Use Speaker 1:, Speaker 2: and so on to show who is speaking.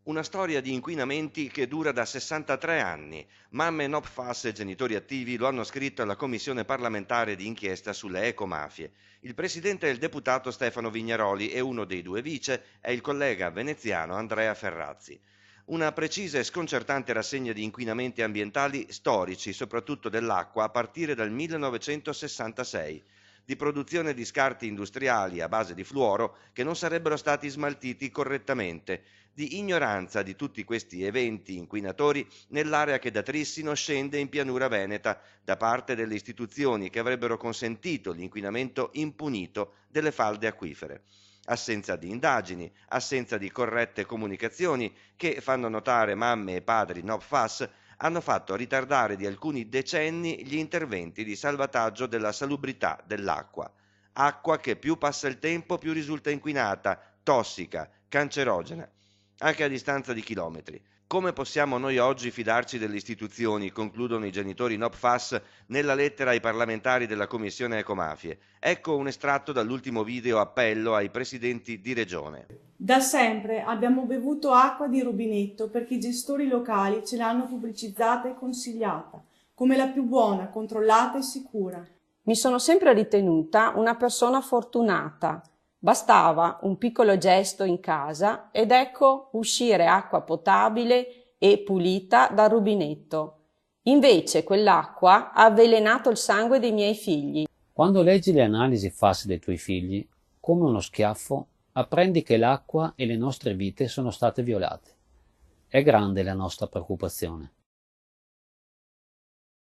Speaker 1: Una storia di inquinamenti che dura da 63 anni. Mamme no PFAS e genitori attivi lo hanno scritto alla Commissione parlamentare di inchiesta sulle ecomafie. Il presidente è il deputato Stefano Vignaroli e uno dei due vice è il collega veneziano Andrea Ferrazzi. Una precisa e sconcertante rassegna di inquinamenti ambientali storici, soprattutto dell'acqua, a partire dal 1966, di produzione di scarti industriali a base di fluoro che non sarebbero stati smaltiti correttamente, di ignoranza di tutti questi eventi inquinatori nell'area che da Trissino scende in pianura veneta da parte delle istituzioni che avrebbero consentito l'inquinamento impunito delle falde acquifere. Assenza di indagini, assenza di corrette comunicazioni che, fanno notare mamme e padri no PFAS, hanno fatto ritardare di alcuni decenni gli interventi di salvataggio della salubrità dell'acqua. Acqua che più passa il tempo più risulta inquinata, tossica, cancerogena, anche a distanza di chilometri. Come possiamo noi oggi fidarci delle istituzioni, concludono i genitori no PFAS nella lettera ai parlamentari della Commissione Ecomafie? Ecco un estratto dall'ultimo video appello ai presidenti di regione.
Speaker 2: Da sempre abbiamo bevuto acqua di rubinetto perché i gestori locali ce l'hanno pubblicizzata e consigliata come la più buona, controllata e sicura.
Speaker 3: Mi sono sempre ritenuta una persona fortunata. Bastava un piccolo gesto in casa ed ecco uscire acqua potabile e pulita dal rubinetto. Invece quell'acqua ha avvelenato il sangue dei miei figli.
Speaker 4: Quando leggi le analisi FAS dei tuoi figli, come uno schiaffo, apprendi che l'acqua e le nostre vite sono state violate. È grande la nostra preoccupazione.